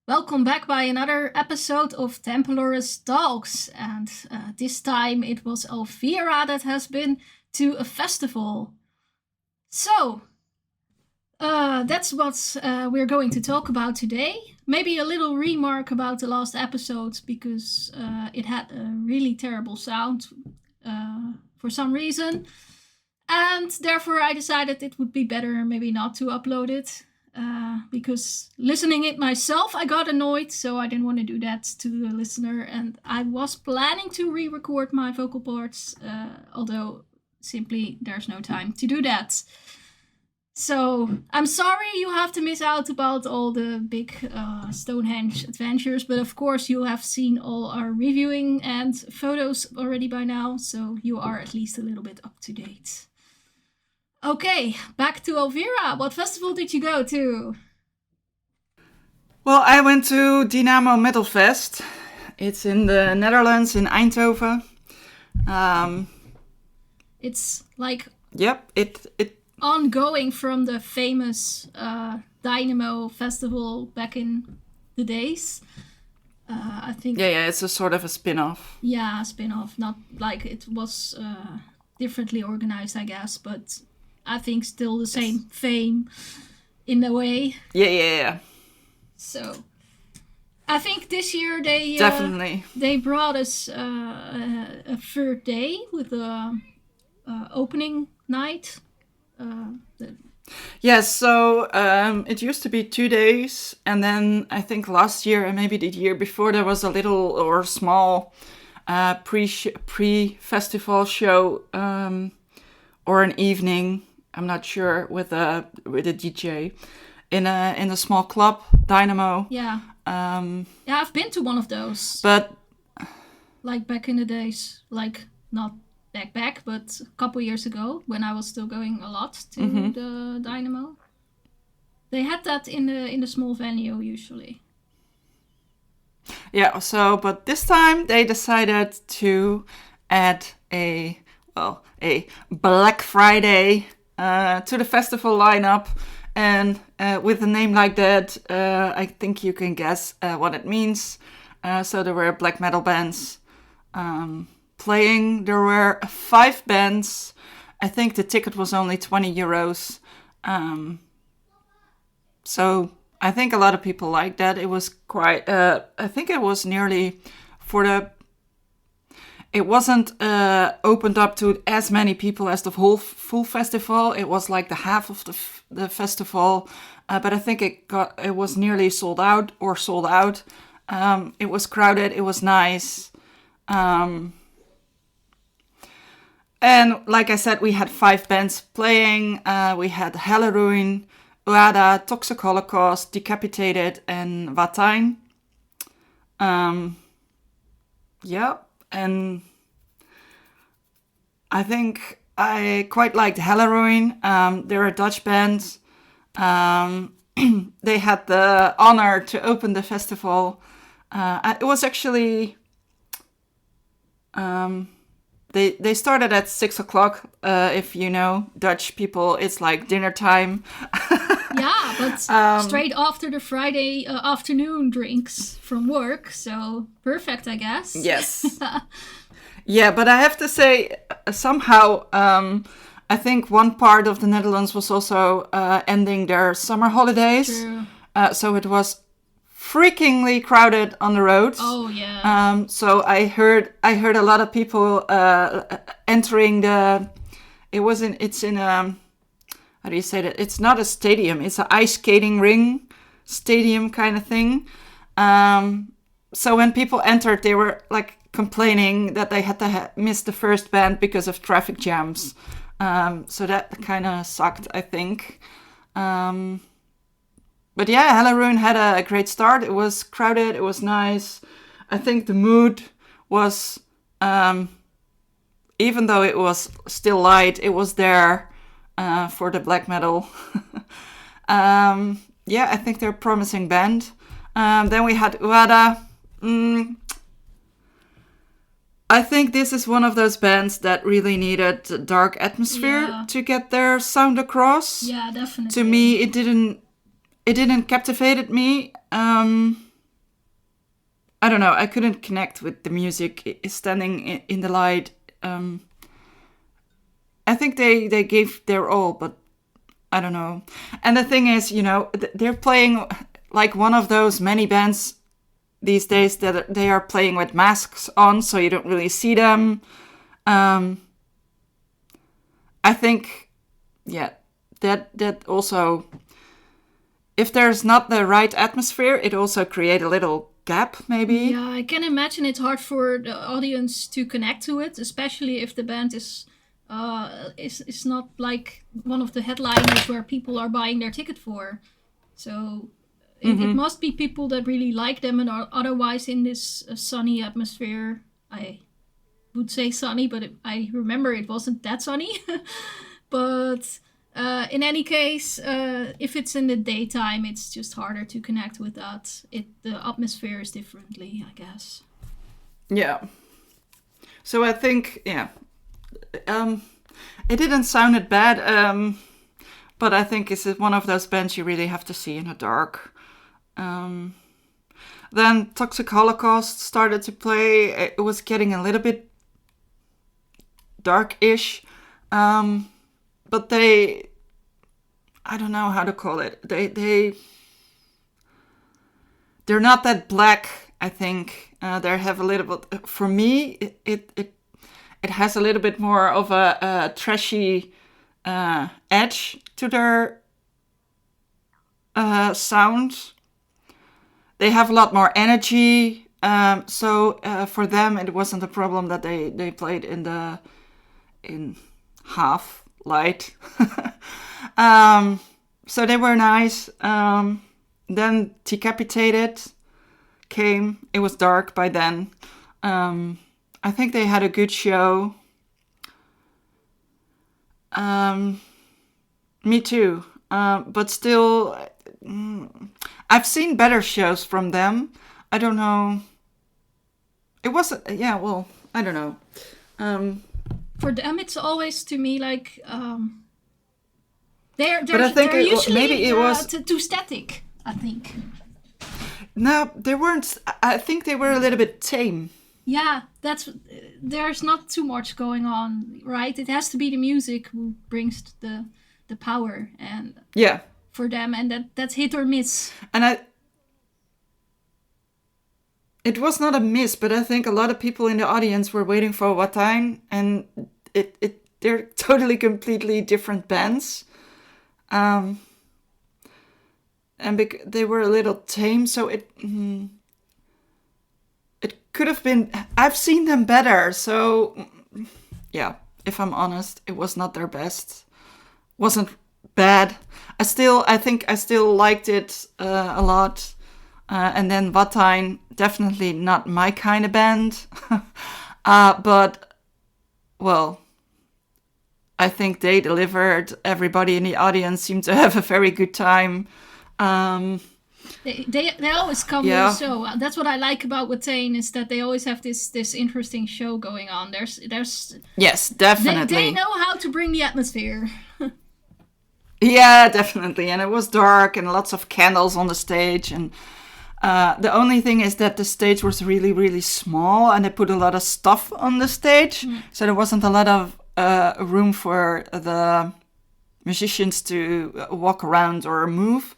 Welcome back by another episode of Templars Talks, and this time it was Elvira that has been to a festival. So, that's what we're going to talk about today. Maybe a little remark about the last episode because it had a really terrible sound for some reason, and therefore I decided it would be better maybe not to upload it. Because listening it myself, I got annoyed, so I didn't want to do that to the listener. And I was planning to re-record my vocal parts, although simply there's no time to do that. So I'm sorry you have to miss out about all the big Stonehenge adventures, but of course you have seen all our reviewing and photos already by now, so you are at least a little bit up to date. Okay, back to Elvira. What festival did you go to? Well, I went to Dynamo Metal Fest. It's in the Netherlands, in Eindhoven. It's like it ongoing from the famous Dynamo festival back in the days. I think. Yeah, it's a sort of a spin-off. Yeah, spin-off. Not like it was differently organized, I guess, but I think still the same fame in a way. Yeah. So I think this year they definitely they brought us a third day with the opening night. Yes, so it used to be 2 days, and then I think last year and maybe the year before there was a little or small pre-festival show or an evening. I'm not sure with a DJ in a small club, Dynamo. Yeah. Yeah, I've been to one of those. But like back in the days, like not back, but a couple years ago when I was still going a lot to the Dynamo. They had that in the small venue usually. Yeah, so but this time they decided to add a Black Friday to the festival lineup, and with a name like that, I think you can guess what it means. So there were black metal bands playing. There were 5 bands. I think the ticket was only €20. So I think a lot of people liked that. It was quite. I think it was nearly for the. It wasn't opened up to as many people as the whole full festival. It was like the half of the festival, but I think it was nearly sold out. It was crowded. It was nice, and like I said, we had 5 bands playing. We had Helleruin, Uada, Toxic Holocaust, Decapitated, and Watijn. Yeah. And I think I quite liked Helleruin. They're a Dutch band. They had the honor to open the festival. It was actually... They started at 6 o'clock. If you know Dutch people, it's like dinner time. Yeah, but straight after the Friday afternoon drinks from work, so perfect, I guess. Yes. Yeah, but I have to say, somehow, I think one part of the Netherlands was also ending their summer holidays. True. So it was freakingly crowded on the roads. Oh yeah. So I heard a lot of people entering the. It's in how do you say that? It's not a stadium. It's an ice skating ring stadium kind of thing. So when people entered, they were like complaining that they had to miss the first band because of traffic jams. So that kind of sucked, I think. But yeah, Helleruin had a great start. It was crowded. It was nice. I think the mood was, even though it was still light, it was there for the black metal. Yeah, I think they're a promising band. Then we had Uada. I think this is one of those bands that really needed dark atmosphere to get their sound across. Yeah, definitely. To me, it didn't captivate me. I don't know. I couldn't connect with the music standing in the light. I think they gave their all, but I don't know. And the thing is, they're playing like one of those many bands these days that they are playing with masks on, so you don't really see them. I think, yeah, that also, if there's not the right atmosphere, it also creates a little gap, maybe. Yeah, I can imagine it's hard for the audience to connect to it, especially if the band is not like one of the headliners where people are buying their ticket for. So it must be people that really like them and are otherwise in this sunny atmosphere. I would say sunny, but I remember it wasn't that sunny. But in any case, if it's in the daytime, it's just harder to connect with that. The atmosphere is differently, I guess. Yeah. So I think, yeah, it didn't sound bad, but I think it's one of those bands you really have to see in the dark. Then Toxic Holocaust started to play. It was getting a little bit dark-ish, but I don't know how to call it. They're not that black, I think. They have a little bit, for me, it has a little bit more of a trashy edge to their sound. They have a lot more energy, so for them it wasn't a problem that they played in half light. So they were nice. Then Decapitated came. It was dark by then. I think they had a good show. Me too. But still, I've seen better shows from them. I don't know. It wasn't, yeah, well, I don't know. For them, it's always to me like they're usually maybe it was too static, I think. No, they weren't. I think they were a little bit tame. Yeah, there's not too much going on, right? It has to be the music who brings the power, and yeah, for them, and that's hit or miss. And it was not a miss, but I think a lot of people in the audience were waiting for Watain, and they're totally, completely different bands. And they were a little tame, so it could have been. I've seen them better, so yeah. If I'm honest, it was not their best. Wasn't bad. I think I still liked it a lot. And then Watain, definitely not my kind of band. But well, I think they delivered. Everybody in the audience seemed to have a very good time. They always come with a show. That's what I like about Watain, is that they always have this interesting show going on. There's yes, definitely. They know how to bring the atmosphere. Yeah, definitely. And it was dark and lots of candles on the stage. And the only thing is that the stage was really, really small, and they put a lot of stuff on the stage. So there wasn't a lot of room for the musicians to walk around or move.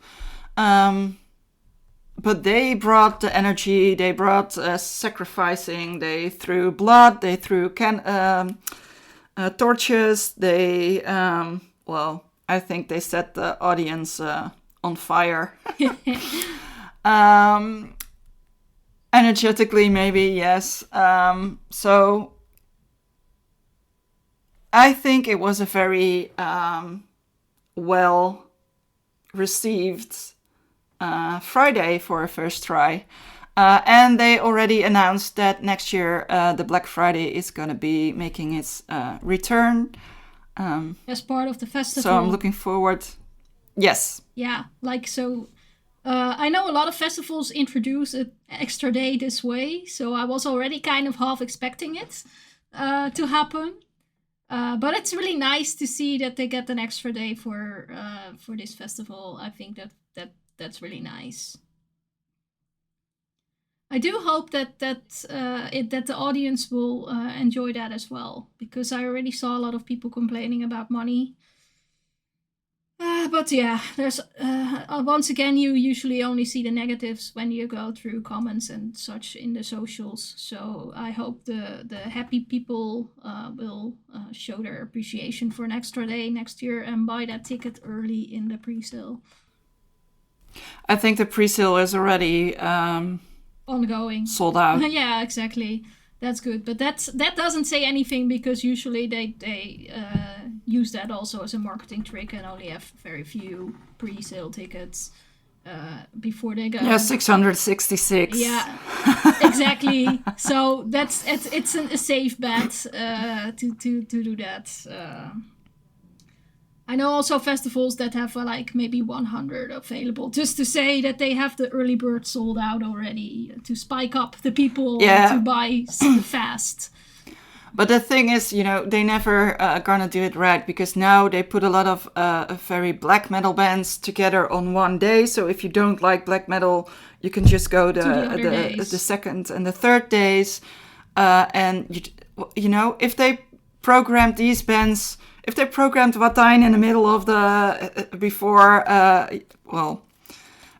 But they brought the energy, they brought sacrificing, they threw blood, they threw torches, they, I think they set the audience on fire. Energetically, maybe, yes. So I think it was a very well received Friday for a first try. And they already announced that next year the Black Friday is going to be making its return. As part of the festival. So I'm looking forward. Yes. Yeah, I know a lot of festivals introduce an extra day this way, so I was already kind of half expecting it to happen. But it's really nice to see that they get an extra day for this festival. I think that's really nice. I do hope that the audience will enjoy that as well, because I already saw a lot of people complaining about money. But yeah, there's once again, you usually only see the negatives when you go through comments and such in the socials. So I hope the happy people will show their appreciation for an extra day next year and buy that ticket early in the pre-sale. I think the pre-sale is already ongoing, sold out. Yeah, exactly. That's good, but that doesn't say anything, because usually they use that also as a marketing trick and only have very few pre-sale tickets before they go. Yeah, 666. Yeah, exactly. So it's a safe bet to do that. I know also festivals that have like maybe 100 available, just to say that they have the early bird sold out already, to spike up the people to buy fast. But the thing is, they never gonna do it right, because now they put a lot of very black metal bands together on one day. So if you don't like black metal, you can just go the second and the third days. And if they programmed these bands. If they programmed Watijn in the middle of the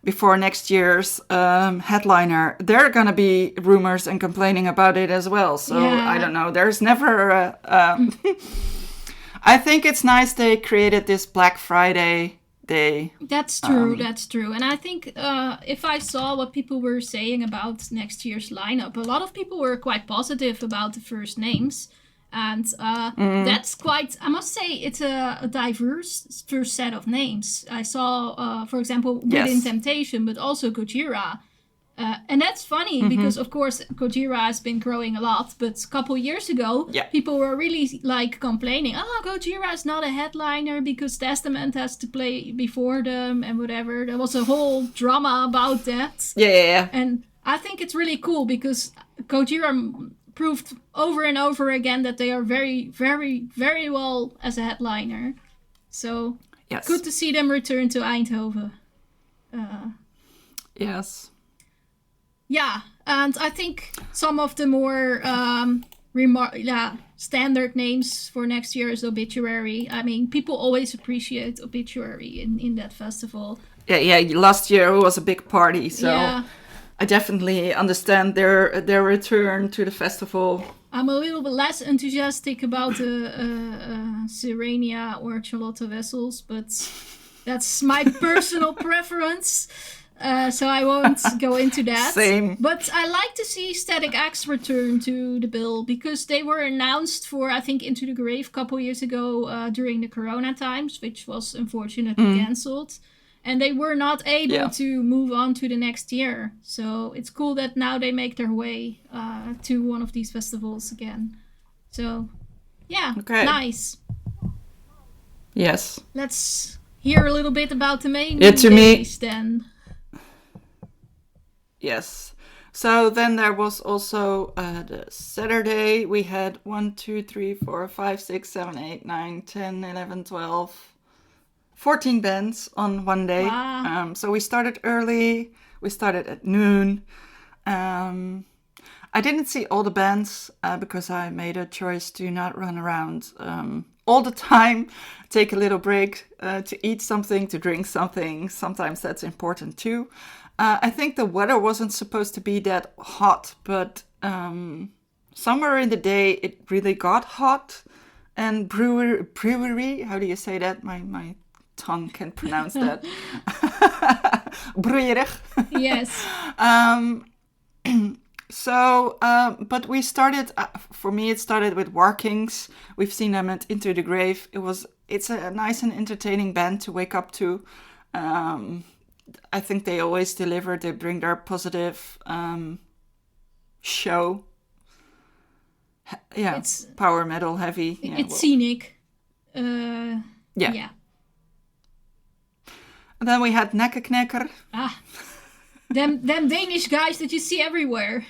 before next year's headliner, there are gonna be rumors and complaining about it as well. So I don't know. There's never. I think it's nice they created this Black Friday day. That's true. That's true. And I think if I saw what people were saying about next year's lineup, a lot of people were quite positive about the first names. And that's quite, I must say, it's a diverse first set of names. I saw, for example, Within Temptation, but also Gojira. And that's funny because, of course, Gojira has been growing a lot. But a couple years ago, people were really like complaining, Gojira is not a headliner because Testament has to play before them and whatever. There was a whole drama about that. Yeah. And I think it's really cool because Gojira proved over and over again that they are very, very, very well as a headliner. So good to see them return to Eindhoven. Yes. Yeah, and I think some of the more standard names for next year is Obituary. I mean, people always appreciate Obituary in that festival. Yeah. Last year it was a big party, so I definitely understand their return to the festival. I'm a little bit less enthusiastic about Sirenia or Charlotte Wessels, but that's my personal preference. So I won't go into that. Same. But I like to see Static X return to the bill because they were announced for, I think, Into the Grave a couple years ago during the Corona times, which was unfortunately cancelled. And they were not able to move on to the next year. So it's cool that now they make their way to one of these festivals again. So, nice. Yes. Let's hear a little bit about the main days then. Yes. So then there was also the Saturday. We had 1, 2, 3, 4, 5, 6, 7, 8, 9, 10, 11, 12... 14 bands on one day. Wow. So we started early. We started at noon. I didn't see all the bands because I made a choice to not run around all the time. Take a little break to eat something, to drink something. Sometimes that's important too. I think the weather wasn't supposed to be that hot, but somewhere in the day it really got hot. And brewery, how do you say that? My tongue can pronounce that. Broeierig. Yes. But we started, for me it started with War Kings. We've seen them at Into the Grave. It's a nice and entertaining band to wake up to. I think they always deliver. They bring their positive show. It's power metal heavy. It's scenic. Yeah. And then we had Nekkerknekker. Them Danish guys that you see everywhere.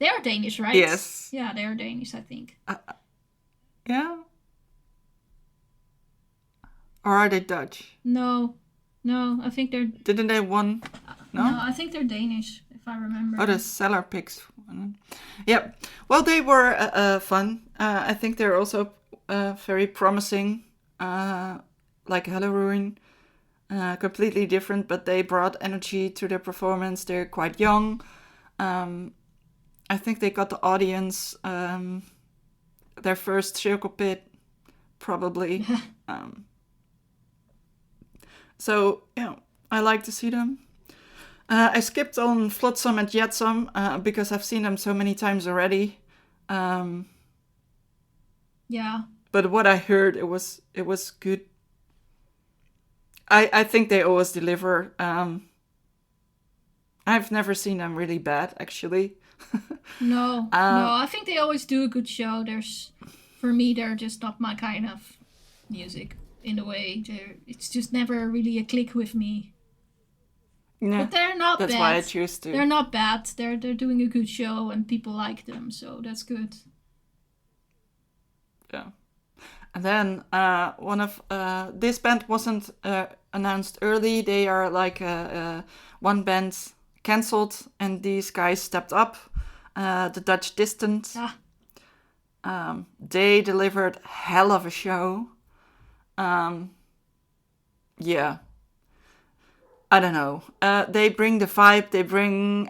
They are Danish, right? Yes. Yeah, they are Danish, I think. Yeah? Or are they Dutch? No, I think they're... Didn't they won? No, I think they're Danish, if I remember. Oh, the Cellar Pigs. Yep. Well, they were fun. I think they're also very promising. Like Halloween. Completely different, but they brought energy to their performance. They're quite young. I think they got the audience their first circle pit, probably. So, yeah, I like to see them. I skipped on Flotsam and Jetsam because I've seen them so many times already. Yeah. But what I heard, it was good. I think they always deliver. I've never seen them really bad, actually. No, I think they always do a good show. For me, they're just not my kind of music in a way. It's just never really a click with me. Yeah, but they're not that's bad. Why I choose to. They're not bad. They're doing a good show and people like them, so that's good. Yeah. And then one of this band wasn't announced early. They are like one band cancelled, and these guys stepped up. The Dutch Distant. They delivered hell of a show. Yeah. I don't know. They bring the vibe. They bring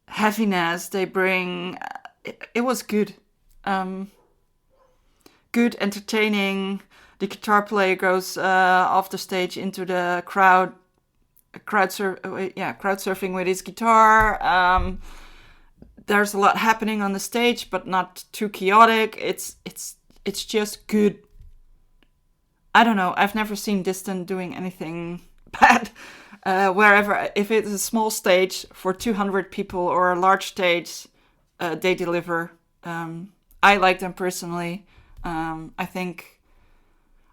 heaviness. They bring. It was good. Good, entertaining. The guitar player goes off the stage into the crowd surfing with his guitar. There's a lot happening on the stage, but not too chaotic. It's just good. I don't know. I've never seen Distant doing anything bad. Wherever, if it's a small stage for 200 people or a large stage, they deliver. I like them personally. I think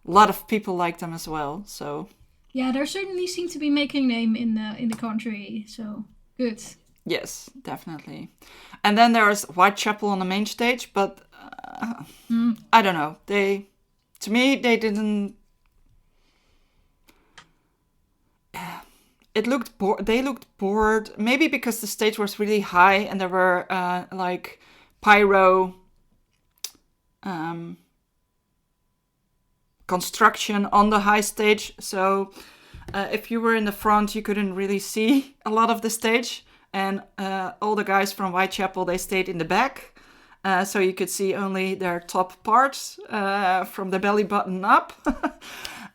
a lot of people like them as well. So yeah, they certainly seem to be making name in the country. So good. Yes, definitely. And then there's Whitechapel on the main stage, but I don't know. To me, they didn't. They looked bored. Maybe because the stage was really high and there were like pyro construction on the high stage. So if you were in the front, you couldn't really see a lot of the stage. And all the guys from Whitechapel, they stayed in the back. So you could see only their top parts from the belly button up.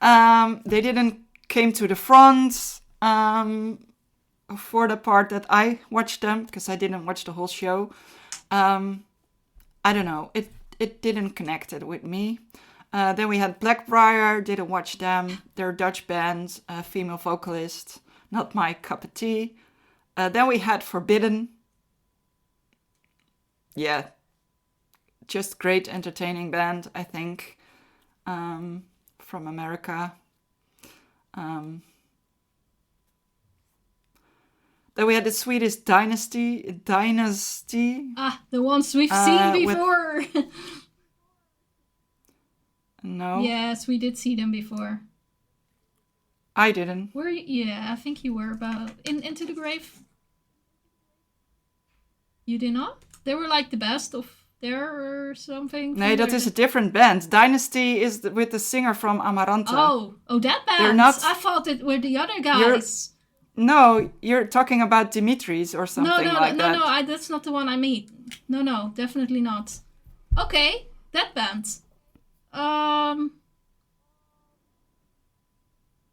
They didn't came to the front for the part that I watched them, because I didn't watch the whole show. I don't know. It didn't connect it with me. Then we had Blackbriar. Didn't watch them. They're a Dutch band, female vocalist. Not my cup of tea. Then we had Forbidden. Yeah. Just great entertaining band, I think. From America. Then we had the Swedish Dynasty. The ones we've seen before. No. Yes, we did see them before. I didn't. I think you were about Into the Grave. You did not? They were like the best of there or something. No, that is a different band. Dynasty is with the singer from Amaranta. Oh, that band. They're not. I thought it were the other guys. No, you're talking about Dimitris or something like that. No, that's not the one I mean. No, definitely not. Okay, that band.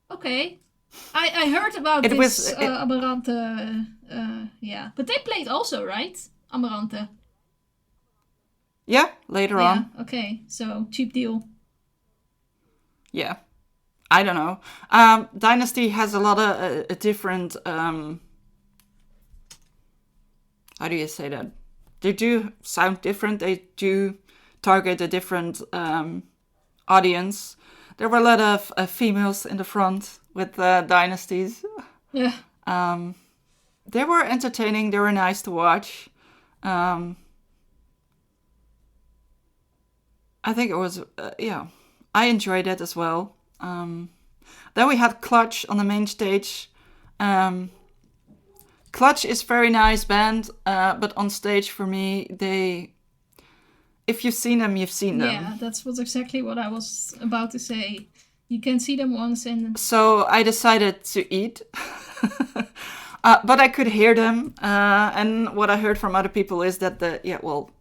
Okay. I heard about Amarante. Yeah, but they played also, right? Amarante. Yeah, later on. Okay, so cheap deal. Yeah. I don't know. Dynasty has a lot of different. How do you say that? They do sound different. They do target a different audience. There were a lot of females in the front with Dynasties. Yeah. They were entertaining. They were nice to watch. I think it was. I enjoyed it as well. Then we had Clutch on the main stage. Clutch is very nice band, but on stage for me, if you've seen them, you've seen them. Yeah, that's exactly what I was about to say. You can see them once and... So I decided to eat. But I could hear them. And what I heard from other people is that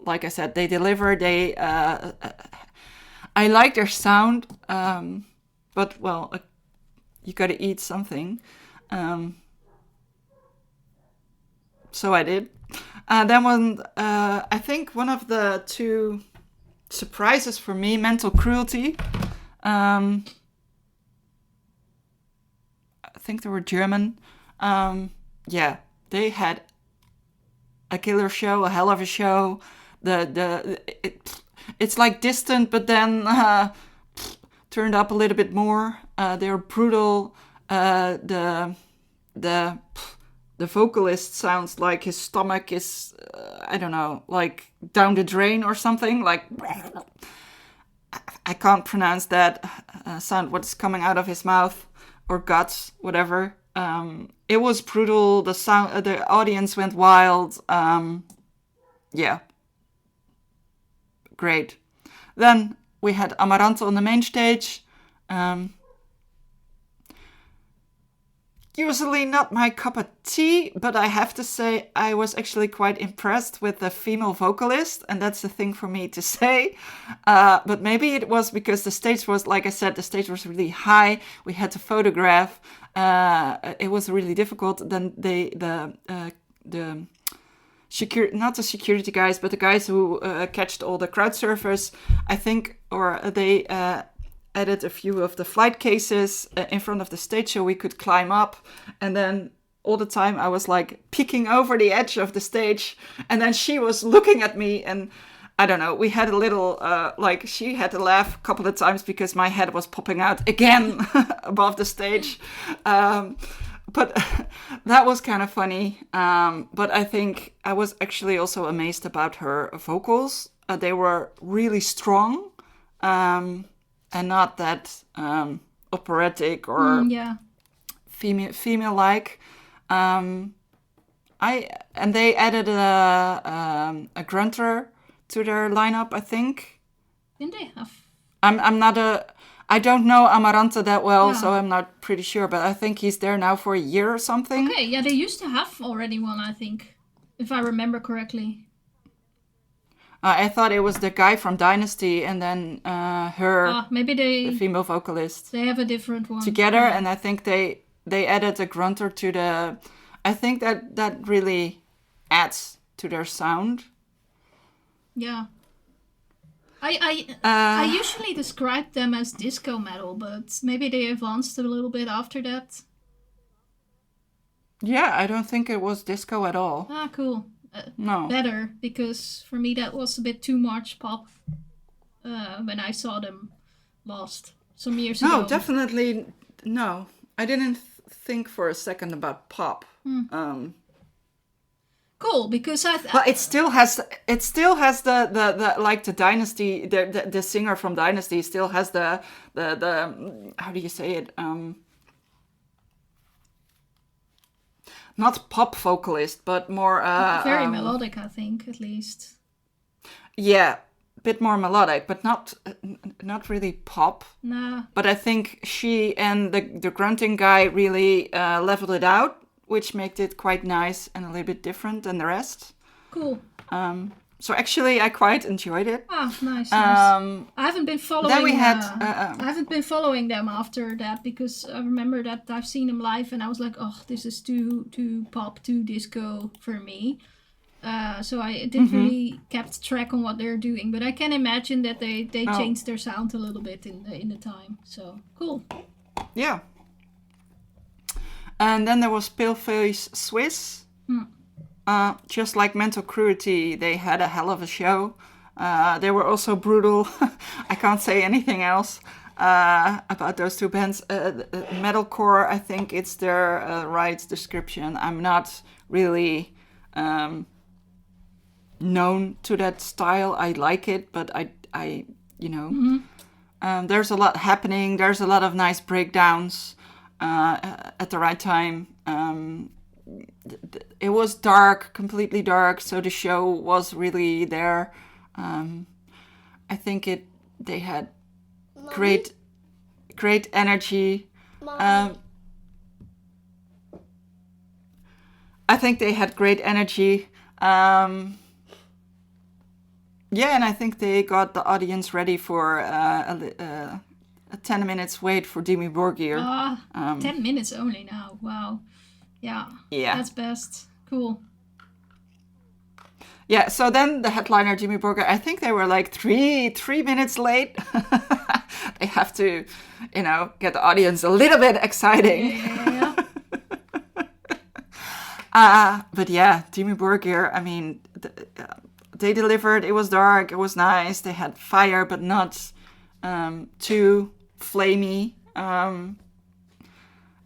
like I said, they deliver. I like their sound. But, you gotta eat something. So I did. Then I think one of the two surprises for me, Mental Cruelty. I think they were German. They had a killer show, a hell of a show. It's like Distant, but then turned up a little bit more. They're brutal. The vocalist sounds like his stomach is, I don't know, like down the drain or something. Like, I can't pronounce that sound, what's coming out of his mouth or guts, whatever. It was brutal. The audience went wild. Great. Then we had Amaranth on the main stage. Usually not my cup of tea, but I have to say I was actually quite impressed with the female vocalist, and that's the thing for me to say. But maybe it was because the stage was, like I said, the stage was really high. We had to photograph. It was really difficult. Then not the security guys, but the guys who catched all the crowd surfers, I think, or they added a few of the flight cases in front of the stage so we could climb up. And then all the time I was like peeking over the edge of the stage, and then she was looking at me, and I don't know, we had a little she had to laugh a couple of times because my head was popping out again above the stage. But that was kind of funny. But I think I was actually also amazed about her vocals. They were really strong. And not that operatic or female-like. And they added a grunter to their lineup, I think. Didn't they have? I don't know Amaranta that well, so I'm not pretty sure. But I think he's there now for a year or something. Okay, yeah, they used to have already one, I think, if I remember correctly. I thought it was the guy from Dynasty and then maybe the female vocalist. They have a different one. Together, and I think they added a grunter to the... I think that really adds to their sound. Yeah. I usually describe them as disco metal, but maybe they advanced a little bit after that. Yeah, I don't think it was disco at all. Ah, cool. No. Better, because for me that was a bit too much pop when I saw them last some years ago. No, definitely no. I didn't think for a second about pop. Cool, because but it still has the like the Dynasty, the singer from Dynasty still has the how do you say it? Not pop vocalist, but more... very melodic, I think, at least. Yeah, a bit more melodic, but not really pop. Nah. But I think she and the grunting guy really leveled it out, which made it quite nice and a little bit different than the rest. Cool. So actually, I quite enjoyed it. Ah, nice. I haven't been following. Then we had. I haven't been following them after that because I remember that I've seen them live and I was like, oh, this is too pop, too disco for me. So I didn't really kept track on what they're doing, but I can imagine that they changed their sound a little bit in the time. So cool. Yeah. And then there was Paleface Swiss. Just like Mental Cruelty, they had a hell of a show. They were also brutal. I can't say anything else about those two bands. Metalcore, I think it's their right description. I'm not really known to that style. I like it, but I There's a lot happening. There's a lot of nice breakdowns at the right time. It was dark, completely dark, so the show was really there. I think they had great energy. I think they had great energy. Yeah, and I think they got the audience ready for a 10 minutes wait for Dimmu Borgir. 10 minutes only now. Wow. Yeah. That's best. Cool. Yeah, so then the headliner, Dimmu Borgir, I think they were like three minutes late. They have to, get the audience a little bit exciting. Yeah. But yeah, Dimmu Borgir, I mean, they delivered. It was dark. It was nice. They had fire, but not too flamey.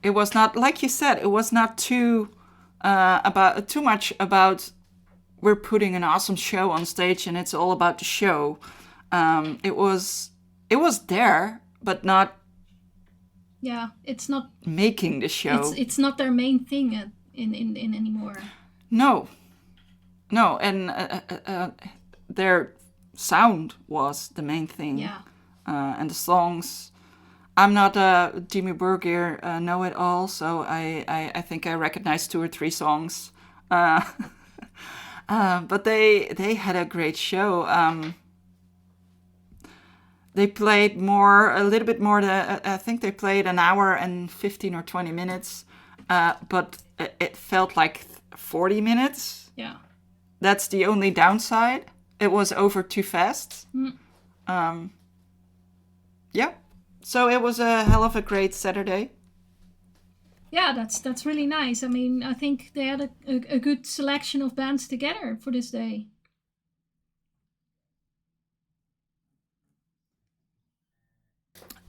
It was not, like you said, it was not too much about we're putting an awesome show on stage and it's all about the show. It was there, but not. Yeah, it's not making the show. It's not their main thing in anymore. No, and their sound was the main thing. Yeah. And the songs. I'm not a Dimmu Borgir know-it-all, so I think I recognize 2 or 3 songs. But they had a great show. They played a little bit more. I think they played an hour and 15 or 20 minutes, but it felt like 40 minutes. Yeah. That's the only downside. It was over too fast. Yeah. So it was a hell of a great Saturday. Yeah, that's really nice. I mean, I think they had a good selection of bands together for this day.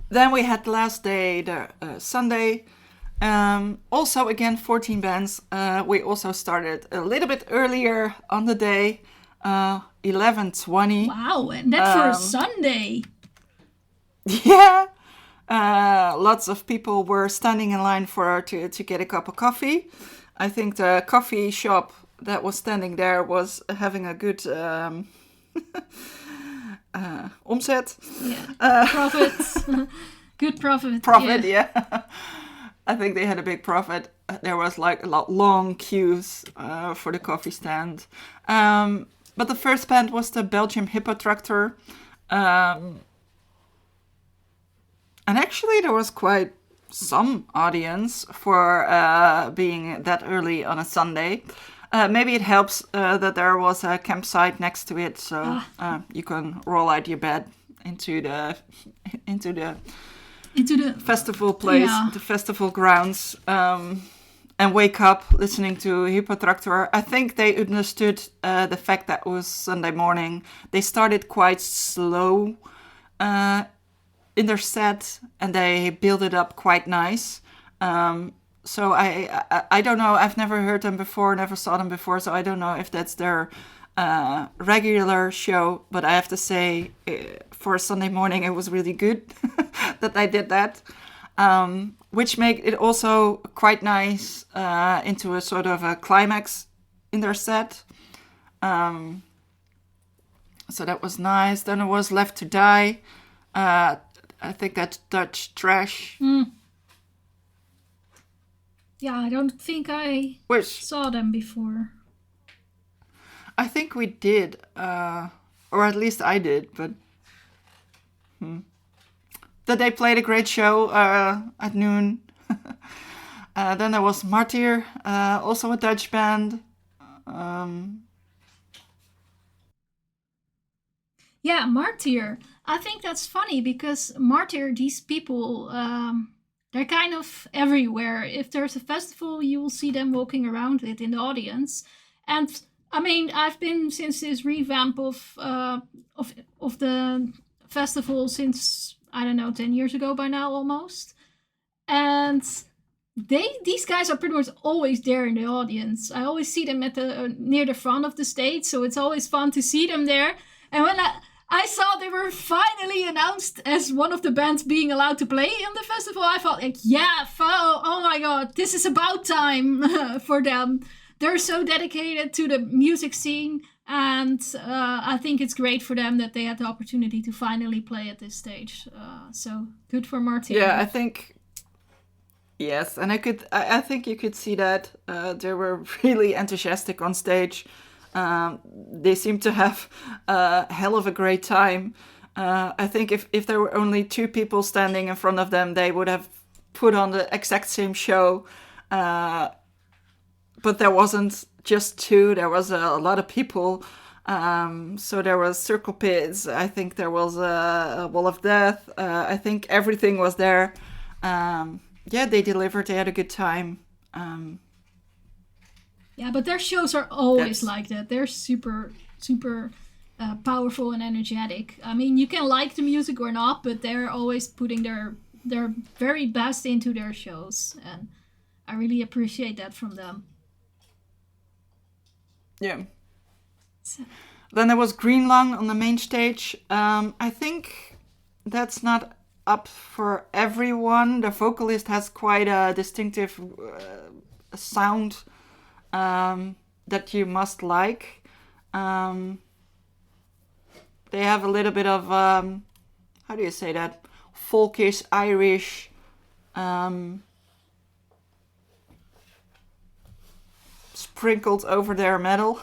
Then we had the last day, the Sunday. Also, again, 14 bands. We also started a little bit earlier on the day, 11:20. Wow, and that for a Sunday. Yeah. Lots of people were standing in line to get a cup of coffee. I think the coffee shop that was standing there was having a good omzet. Yeah. Profits. Good profit. Profit, yeah. I think they had a big profit. There was like a lot long queues for the coffee stand. But the first band was the Belgium Hippo Tractor. And actually there was quite some audience for being that early on a Sunday. Maybe it helps that there was a campsite next to it, so you can roll out your bed into the festival place, the festival grounds, and wake up listening to Hippo Tractor. I think they understood the fact that it was Sunday morning. They started quite slow in their set, and they build it up quite nice. So I don't know. I've never heard them before, never saw them before, so I don't know if that's their regular show. But I have to say, for a Sunday morning, it was really good that I did that, which made it also quite nice into a sort of a climax in their set. So that was nice. Then it was Left to Die. I think that's Dutch trash. Yeah, I don't think I saw them before. I think we did, or at least I did, but that they played a great show at noon. Then there was Martyr, also a Dutch band. Yeah, Martyr. I think that's funny because Martyr, these people, they're kind of everywhere. If there's a festival, you will see them walking around it in the audience. And I mean, I've been since this revamp of the festival since, I don't know, 10 years ago by now almost. And these guys are pretty much always there in the audience. I always see them at the near the front of the stage, so it's always fun to see them there. And when I saw they were finally announced as one of the bands being allowed to play in the festival. I felt like, yeah, oh my god, this is about time for them. They're so dedicated to the music scene, and I think it's great for them that they had the opportunity to finally play at this stage. So good for Martin. Yeah, I think. Yes, and I think you could see that they were really enthusiastic on stage. They seem to have a hell of a great time. I think if there were only 2 people standing in front of them, they would have put on the exact same show. But there wasn't just 2. There was a lot of people. So there was circle pits. I think there was a wall of death. I think everything was there. Yeah, they delivered. They had a good time. Yeah, but their shows are always like that. They're super, super powerful and energetic. I mean, you can like the music or not, but they're always putting their very best into their shows. And I really appreciate that from them. Yeah. So. Then there was Green Lung on the main stage. I think that's not up for everyone. The vocalist has quite a distinctive sound that you must like. They have a little bit of how do you say that? Folkish, Irish. Sprinkled over their metal,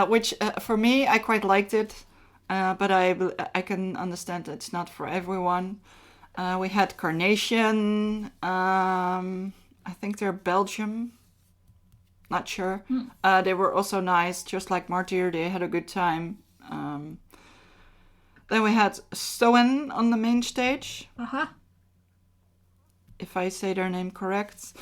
which for me I quite liked it, but I can understand it's not for everyone. We had Carnation. I think they're Belgium. Not sure. They were also nice, just like Martyr. They had a good time. Then we had Stoen on the main stage. If I say their name correct.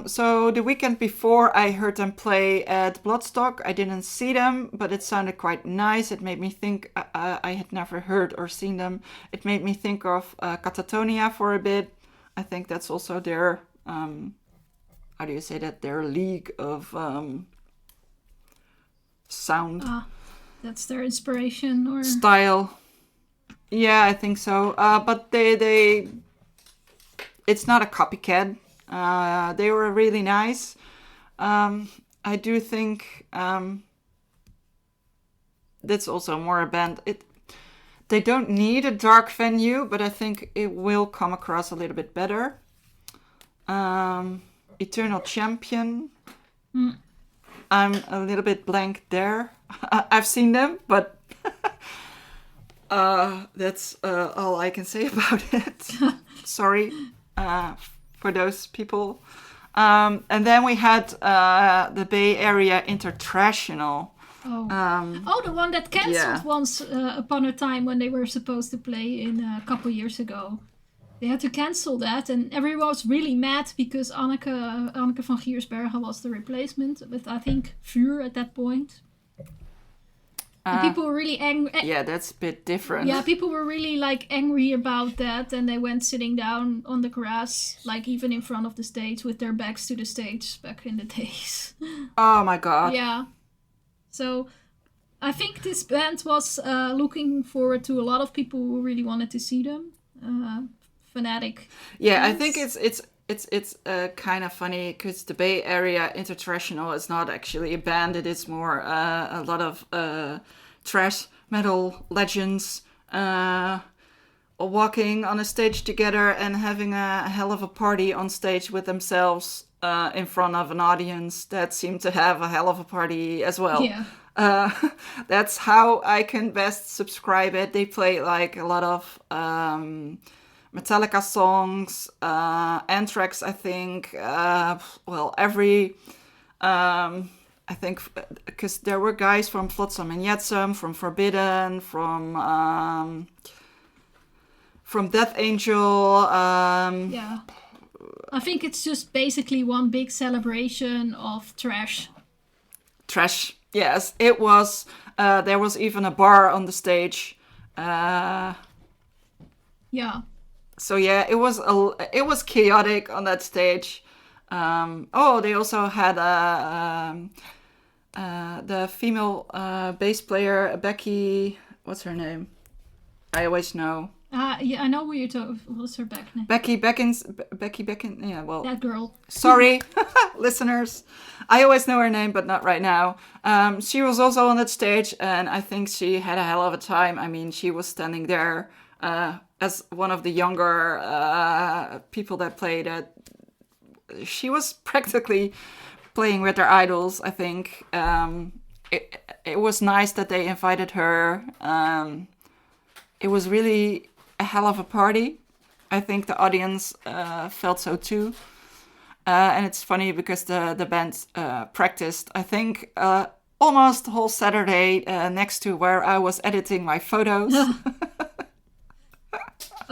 So the weekend before I heard them play at Bloodstock. I didn't see them, but it sounded quite nice. It made me think, I had never heard or seen them. It made me think of Catatonia for a bit. I think that's also their, how do you say that? Their league of sound. That's their inspiration or style. Yeah, I think so. But they it's not a copycat. They were really nice. I do think that's also more a band. They don't need a dark venue, but I think it will come across a little bit better. Eternal Champion. I'm a little bit blank there. I've seen them, but that's all I can say about it. Sorry for those people. And then we had the Bay Area International. The one that cancelled once upon a time when they were supposed to play in a couple years ago. They had to cancel that, and everyone was really mad because Anneke van Giersbergen was the replacement with, I think, Vuur at that point. And people were really angry. Yeah, that's a bit different. Yeah, people were really angry about that, and they went sitting down on the grass, even in front of the stage with their backs to the stage back in the days. Oh my god. Yeah. So I think this band was looking forward to a lot of people who really wanted to see them. Fanatic. Yeah, fans. I think it's kind of funny because the Bay Area International is not actually a band. It is more a lot of thrash metal legends walking on a stage together and having a hell of a party on stage with themselves in front of an audience that seem to have a hell of a party as well. Yeah. That's how I can best subscribe it. They play a lot of Metallica songs, Anthrax, I think. Every... I think because there were guys from Flotsam and Jetsam, from Forbidden, from Death Angel. Yeah. I think it's just basically one big celebration of thrash. Thrash, yes. It was. There was even a bar on the stage. Yeah. So yeah, it was chaotic on that stage. They also had the female bass player Becky what's her name? I always know. Yeah, I know who you're talking. What's her back name? Becky Beckins. Yeah, well. That girl. Sorry, listeners. I always know her name, but not right now. She was also on that stage, and I think she had a hell of a time. I mean, she was standing there as one of the younger people that played it. She was practically playing with their idols, I think. It was nice that they invited her. It was really a hell of a party. I think the audience felt so too. And it's funny because the band practiced, I think, almost the whole Saturday next to where I was editing my photos.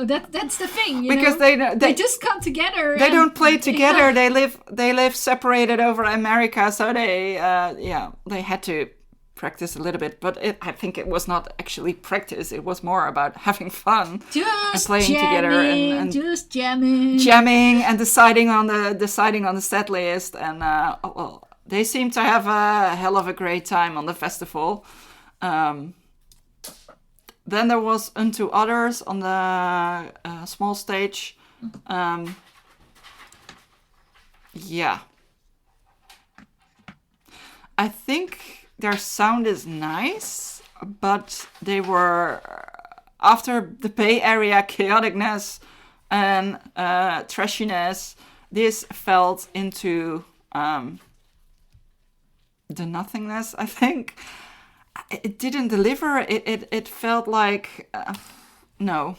Oh, that's the thing, because they just come together. They don't play together. Yeah. They live separated over America, so they had to practice a little bit. But I think it was not actually practice. It was more about having fun, just playing together and just jamming and deciding on the set list. And they seem to have a hell of a great time on the festival. Then there was Unto Others on the small stage. Yeah. I think their sound is nice, but they were, after the Bay Area chaoticness and trashiness, this felt into the nothingness, I think. It didn't deliver. It felt like no.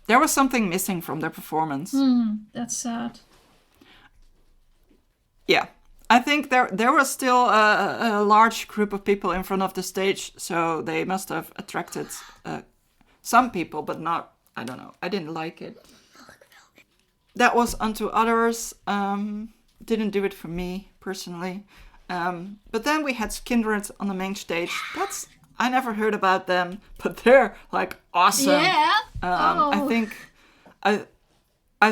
There was something missing from their performance. That's sad. Yeah, I think there was still a large group of people in front of the stage, so they must have attracted some people, but not. I don't know. I didn't like it. That was Unto Others. Didn't do it for me personally. But then we had Skindred on the main stage. I never heard about them, but they're like awesome. Yeah. I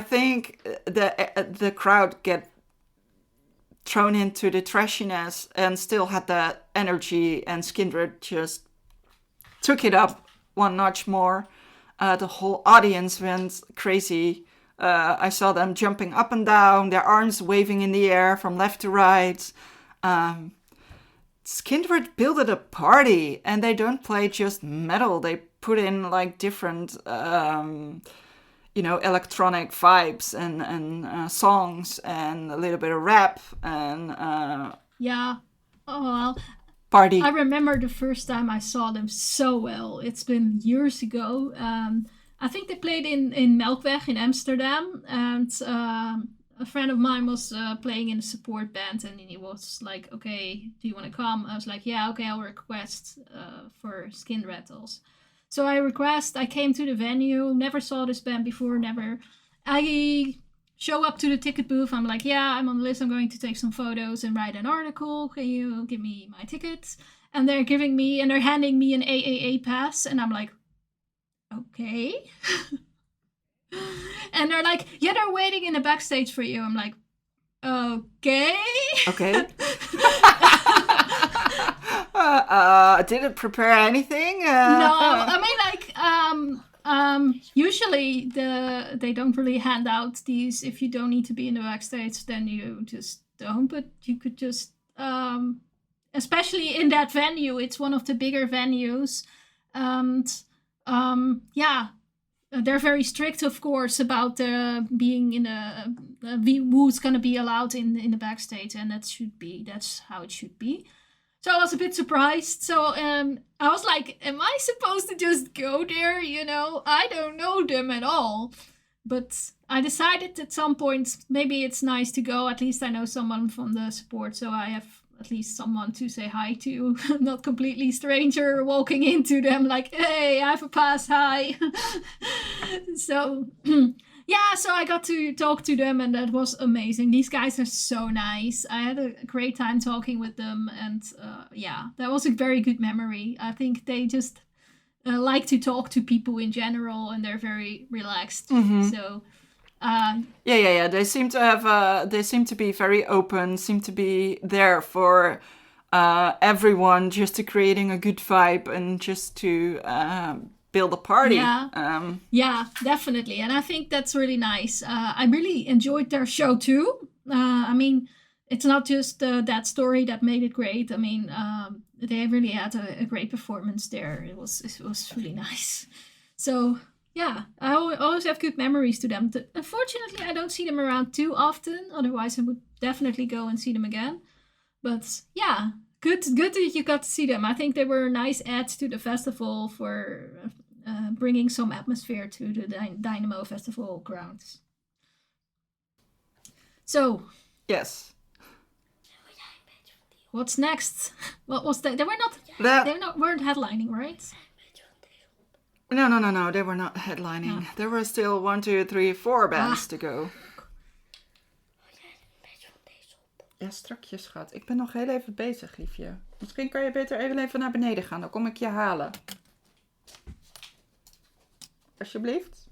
think the crowd get thrown into the trashiness and still had that energy, and Skindred just took it up one notch more. The whole audience went crazy. I saw them jumping up and down, their arms waving in the air from left to right. Skindred built a party, and they don't play just metal. They put in like different, electronic vibes and songs and a little bit of rap and yeah. Oh well. Party. I remember the first time I saw them so well. It's been years ago. I think they played in Melkweg in Amsterdam, and a friend of mine was playing in a support band, and he was like, okay, do you want to come? I was like, yeah, okay, I'll request for Skin Rattles. So I came to the venue, never saw this band before, never. I show up to the ticket booth, I'm like, yeah, I'm on the list, I'm going to take some photos and write an article, can you give me my tickets? And they're handing me an AAA pass, and I'm like, okay. And they're like, yeah, they're waiting in the backstage for you. I'm like, okay. Okay. Didn't prepare anything? No, I mean, like, usually they don't really hand out these. If you don't need to be in the backstage, then you just don't. But you could just, especially in that venue, it's one of the bigger venues. And, yeah. They're very strict, of course, about being in who's going to be allowed in the backstage, and that's how it should be. So I was a bit surprised. So I was like, am I supposed to just go there? I don't know them at all. But I decided at some point, maybe it's nice to go. At least I know someone from the support, so I have at least someone to say hi to, not completely stranger walking into them like, hey, I have a pass, hi. So, yeah, so I got to talk to them, and that was amazing. These guys are so nice. I had a great time talking with them, and yeah, that was a very good memory. I think they just like to talk to people in general, and they're very relaxed. Mm-hmm. So... Yeah. They seem to have. They seem to be very open. Seem to be there for everyone just to creating a good vibe and just to build a party. Yeah, definitely. And I think that's really nice. I really enjoyed their show too. I mean, it's not just that story that made it great. I mean, they really had a great performance there. It was really nice. So yeah, I always have good memories to them. Unfortunately, I don't see them around too often. Otherwise, I would definitely go and see them again. But yeah, good that you got to see them. I think they were nice adds to the festival for bringing some atmosphere to the Dynamo Festival grounds. So Yes. what's next? What was that? They were not. Weren't headlining, right? No. They were not headlining. There were still 1, 2, 3, 4 bands to go. Ja, strakjes, schat. Ik ben nog heel even bezig, liefje. Misschien kan je beter even naar beneden gaan. Dan kom ik je halen. Alsjeblieft.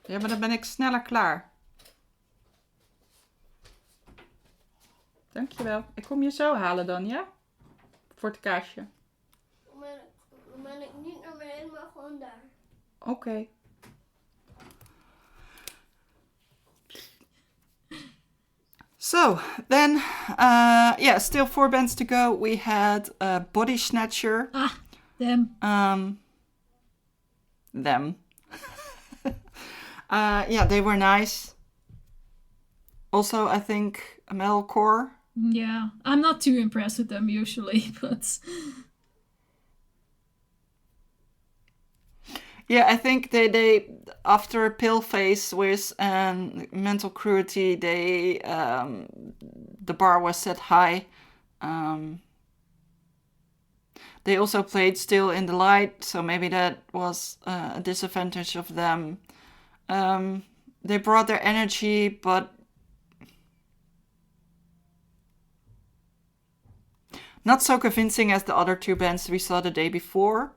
Ja, maar dan ben ik sneller klaar. Dankjewel. Ik kom je zo halen dan, ja? Voor het kaarsje. Dan ben ik niet naar beneden, maar gewoon daar. Oké. So then, still 4 bands to go. We had Body Snatcher. Them. Them. They were nice. Also, I think metalcore. Yeah, I'm not too impressed with them usually, but yeah, I think they after Pill Face with Mental Cruelty, the bar was set high. They also played Still in the Light, so maybe that was a disadvantage of them. They brought their energy, but not so convincing as the other 2 bands we saw the day before.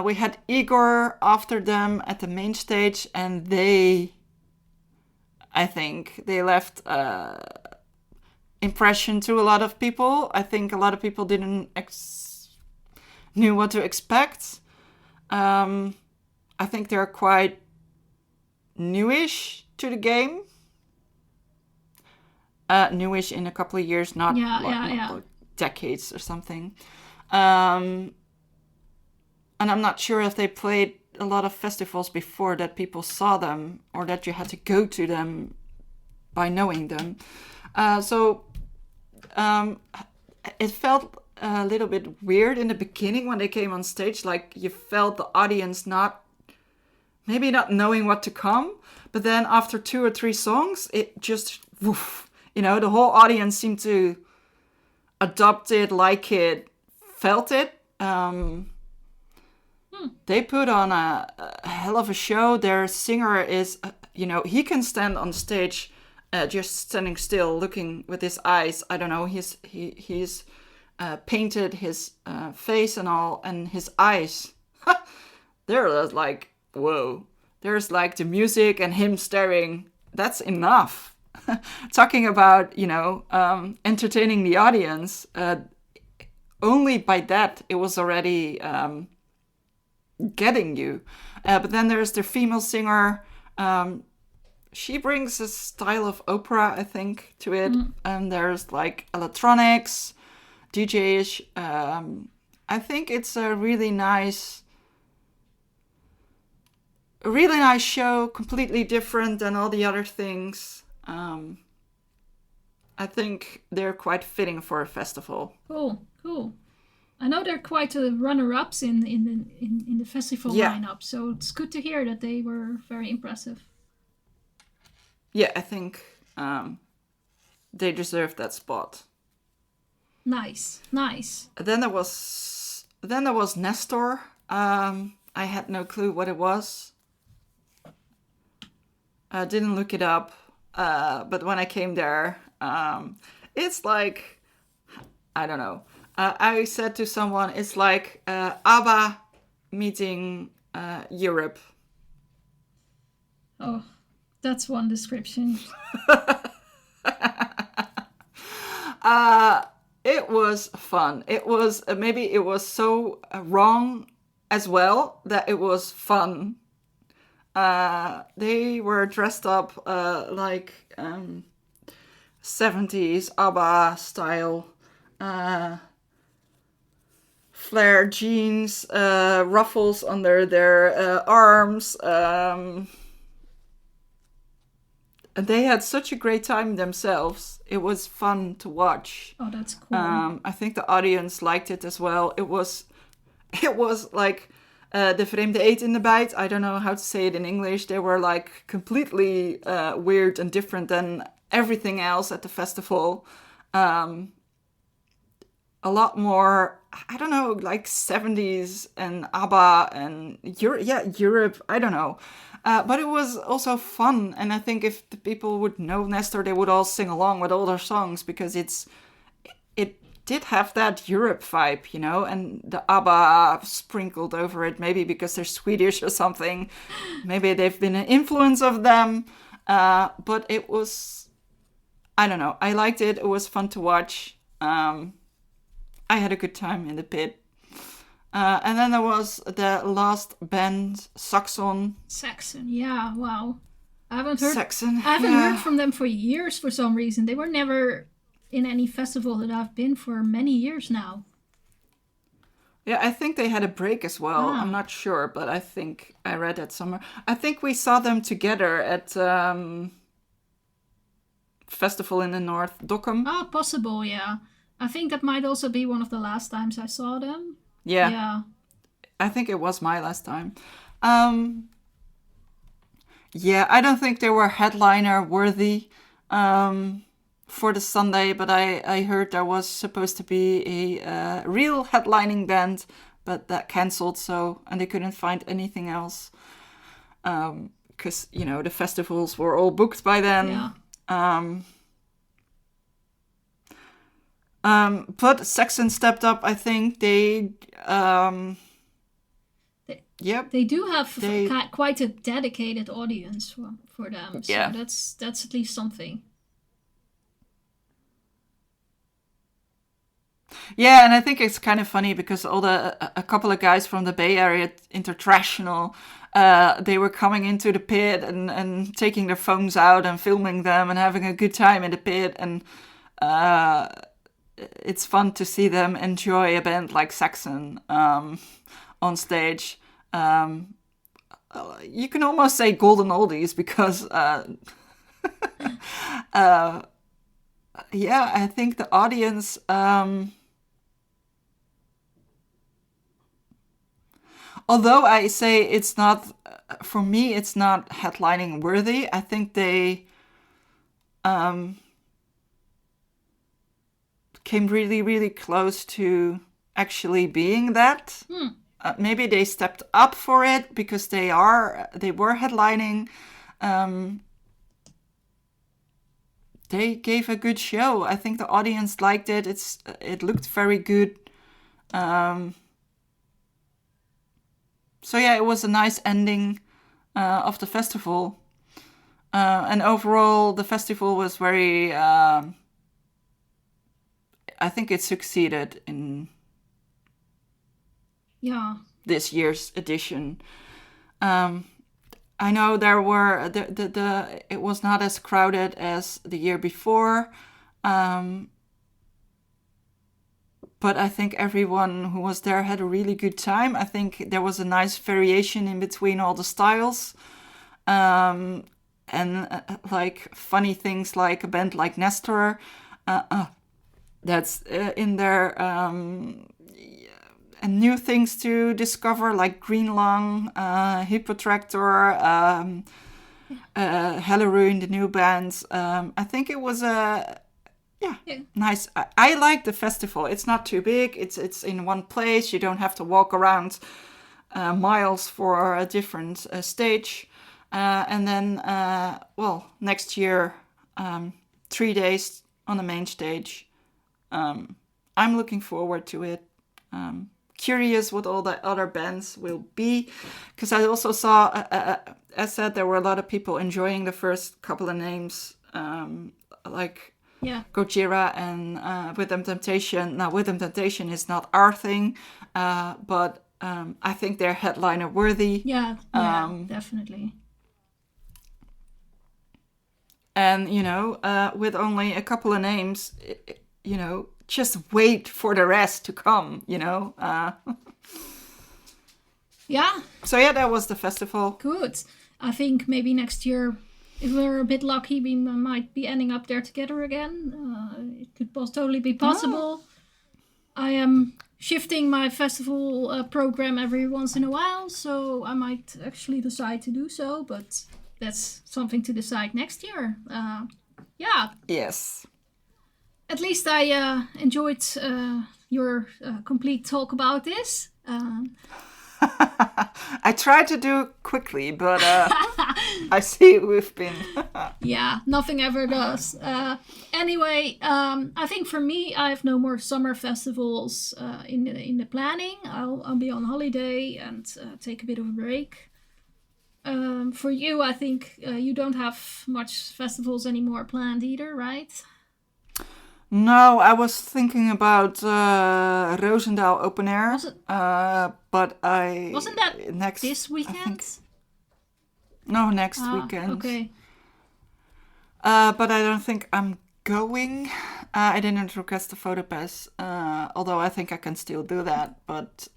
We had Igor after them at the main stage, and I think they left impression to a lot of people. I think a lot of people didn't knew what to expect. I think they're quite newish to the game. Newish in a couple of years, not like decades or something. And I'm not sure if they played a lot of festivals before that people saw them or that you had to go to them by knowing them. It felt a little bit weird in the beginning when they came on stage. Like you felt the audience maybe not knowing what to come. But then after 2 or 3 songs, it just, woof, the whole audience seemed to adopt it, like it, felt it. They put on a hell of a show. Their singer is, he can stand on stage just standing still, looking with his eyes. I don't know, he's painted his face and all, and his eyes. They're like, whoa. There's like the music and him staring. That's enough. Talking about, entertaining the audience. Only by that, it was already getting you. But then there's the female singer. She brings a style of opera, I think, to it. And there's like electronics, DJs. I think it's a really nice show, completely different than all the other things. I think they're quite fitting for a festival. Cool. I know they're quite runner-ups in the festival lineup, so it's good to hear that they were very impressive. Yeah, I think they deserve that spot. Nice. Then there was Nestor. I had no clue what it was. I didn't look it up. But when I came there, it's like, I don't know. I said to someone, it's like ABBA meeting Europe. Oh, that's one description. It was fun. It was maybe it was so wrong as well that it was fun. They were dressed up like 70s ABBA style. Flare jeans, ruffles under their arms. And they had such a great time themselves. It was fun to watch. Oh, that's cool. I think the audience liked it as well. It was like de vreemde eet in de bijt. I don't know how to say it in English. They were like completely weird and different than everything else at the festival. A lot more, I don't know, like 70s and ABBA and Europe. I don't know. But it was also fun. And I think if the people would know Nestor, they would all sing along with all their songs because it did have that Europe vibe, you know, and the ABBA sprinkled over it, maybe because they're Swedish or something. Maybe they've been an influence of them. But it was, I don't know. I liked it. It was fun to watch. I had a good time in the pit. And then there was the last band, Saxon. Saxon, yeah, wow. I haven't Saxon, heard from them for years for some reason. They were never in any festival that I've been for many years now. Yeah, I think they had a break as well. I'm not sure, but I think I read that somewhere. I think we saw them together at festival in the north, Dokkum. Oh, possible, yeah. I think that might also be one of the last times I saw them. Yeah. I think it was my last time. Yeah, I don't think they were headliner worthy for the Sunday, but I heard there was supposed to be a real headlining band, but that cancelled, and they couldn't find anything else. Because, you know, the festivals were all booked by then. Yeah. But Saxon stepped up, I think. They do have quite a dedicated audience for them. So yeah. that's at least something. Yeah, and I think it's kind of funny because a couple of guys from the Bay Area International, they were coming into the pit and taking their phones out and filming them and having a good time in the pit, and it's fun to see them enjoy a band like Saxon on stage. You can almost say golden oldies because yeah, I think the audience although I say it's not, for me it's not headlining worthy, I think they came really, really close to actually being that. Maybe they stepped up for it because they were headlining. They gave a good show. I think the audience liked it. It looked very good. So yeah, it was a nice ending of the festival. And overall, the festival was very. I think it succeeded in this year's edition. I know there were it was not as crowded as the year before, but I think everyone who was there had a really good time. I think there was a nice variation in between all the styles, and like funny things like a band like Nestor. That's in there, and new things to discover like Green Lung, Hippotractor, Helleruin, the new bands. I think it was nice. I like the festival. It's not too big. It's in one place. You don't have to walk around miles for a different stage. And then, next year, 3 days on the main stage. I'm looking forward to it. Curious what all the other bands will be, because I also saw, as said, there were a lot of people enjoying the first couple of names, like Yeah. Gojira and Rhythm Temptation. Now, Rhythm Temptation is not our thing, but I think they're headliner worthy. Yeah, definitely. And, with only a couple of names, just wait for the rest to come, Yeah. So, yeah, that was the festival. Good. I think maybe next year, if we're a bit lucky, we might be ending up there together again. It could totally be possible. I am shifting my festival program every once in a while, so I might actually decide to do so, but that's something to decide next year. Yeah. Yes. At least I enjoyed your complete talk about this. I tried to do quickly, but I see we've been... Yeah, nothing ever does. Anyway, I think for me, I have no more summer festivals in the planning. I'll be on holiday and take a bit of a break. For you, I think you don't have much festivals anymore planned either, right? No, I was thinking about Roosendaal Open Air, but wasn't that this weekend? Next weekend. Okay. But I don't think I'm going. I didn't request a photo pass, although I think I can still do that. But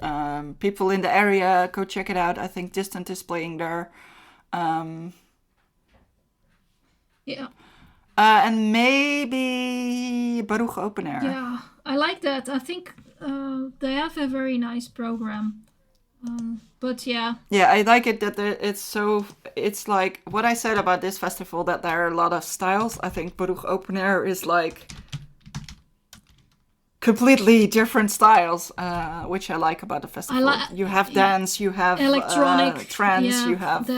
people in the area, go check it out. I think Distant is playing there. Yeah. And maybe Baruch Open Air. Yeah, I like that. I think they have a very nice program. But yeah. Yeah, I like it that it's like what I said about this festival, that there are a lot of styles. I think Baruch Open Air is like completely different styles, which I like about the festival. You have dance, you have electronic, trance, you have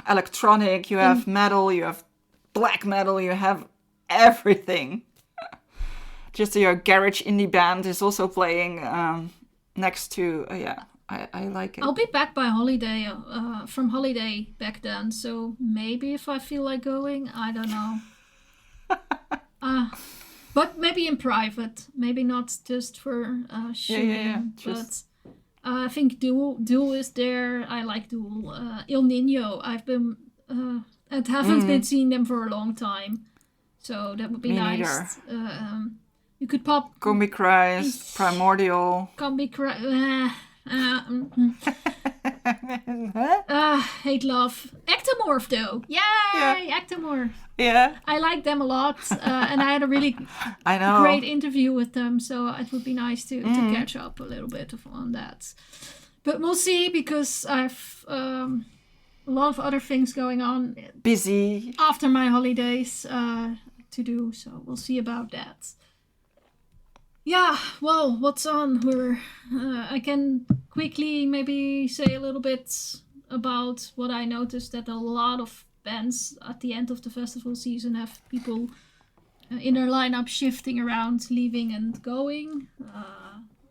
electronic, you have metal, you have black metal, you have everything. Just your garage indie band is also playing next to I like it. I'll be back by holiday from holiday back then, so maybe if I feel like going, I don't know. But maybe in private, maybe not just for shooting. Yeah. But I think Duel is there. I like Duel. Il Nino, I've been and haven't been seeing them for a long time, so that would be nice. You could pop Combi Christ, Primordial. Combi Christ. Hate love. Ectomorph though. Yay! Ectomorph. Yeah. I like them a lot, and I had a really great interview with them, so it would be nice to catch up a little bit on that. But we'll see, because I've a lot of other things going on. Busy. After my holidays to do, so we'll see about that. Yeah, well, what's on? I can quickly maybe say a little bit about what I noticed, that a lot of bands at the end of the festival season have people in their lineup shifting around, leaving and going.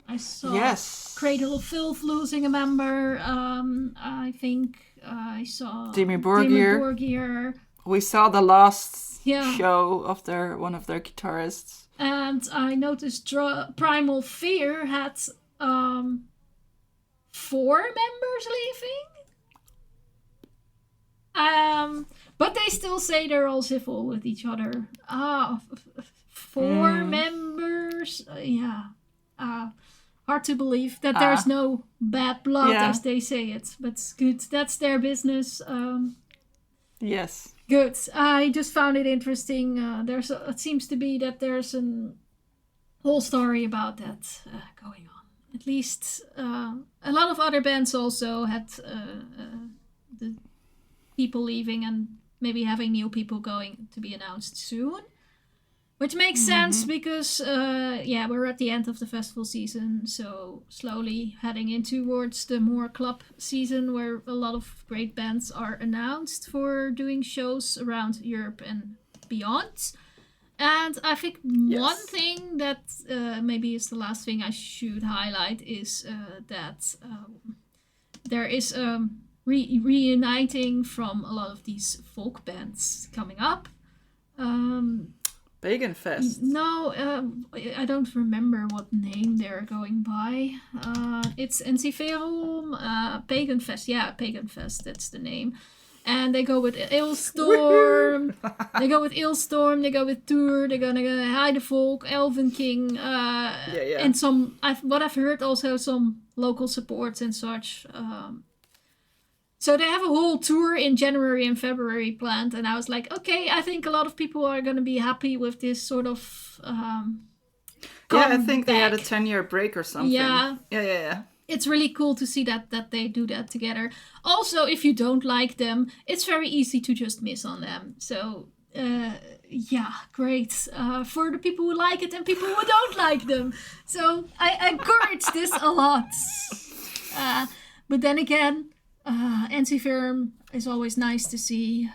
I saw Cradle of Filth losing a member. I think I saw Dimmy Borgir. We saw the last show of one of their guitarists. And I noticed Primal Fear had 4 members leaving. But they still say they're all civil with each other. 4 members? Hard to believe that there's no bad blood, as they say it. But it's good. That's their business. Yes. Good. I just found it interesting. It seems to be that there's a whole story about that going on. At least a lot of other bands also had the people leaving and maybe having new people going to be announced soon. Which makes sense because, we're at the end of the festival season, so slowly heading in towards the more club season, where a lot of great bands are announced for doing shows around Europe and beyond. And I think one thing that maybe is the last thing I should highlight is that there is reuniting from a lot of these folk bands coming up. Pagan Fest. No, I don't remember what name they're going by. It's Ensiferum Pagan Fest. Yeah, Pagan Fest, that's the name. And they go with Ailstorm. They go with Ailstorm. They go with Tour. They're gonna go Heidevolk, Elven King, and some. What I've heard also some local supports and such. So they have a whole tour in January and February planned, and I was like, okay, I think a lot of people are gonna be happy with this sort of. I think they had a 10-year break or something. Yeah. It's really cool to see that they do that together. Also, if you don't like them, it's very easy to just miss on them. So, great. For the people who like it and people who don't like them. So, I encourage this a lot. But then again, Anti-Firm is always nice to see,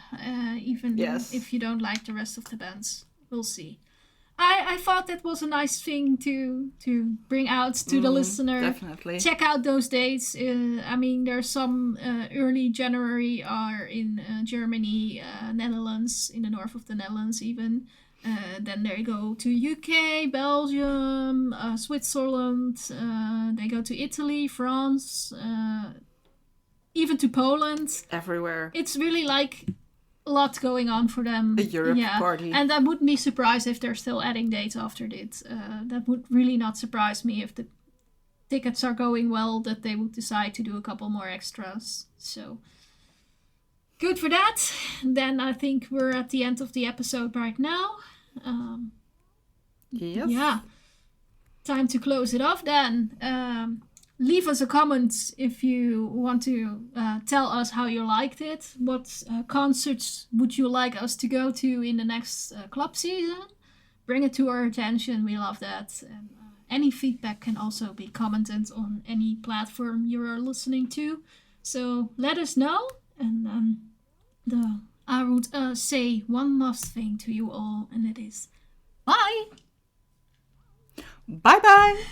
even if you don't like the rest of the bands. We'll see. I thought that was a nice thing to bring out to the listener. Definitely. Check out those dates. There's some early January are in Germany, Netherlands, in the north of the Netherlands even. Then they go to UK, Belgium, Switzerland. They go to Italy, France, even to Poland. Everywhere. It's really like a lot going on for them. A Europe party. And I wouldn't be surprised if they're still adding dates after this. That would really not surprise me if the tickets are going well, that they would decide to do a couple more extras. So good for that. Then I think we're at the end of the episode right now. Yes. Yeah. Time to close it off then. Leave us a comment if you want to tell us how you liked it. What concerts would you like us to go to in the next club season? Bring it to our attention. We love that. And any feedback can also be commented on any platform you are listening to. So let us know. And I would say one last thing to you all, and it is bye. Bye-bye.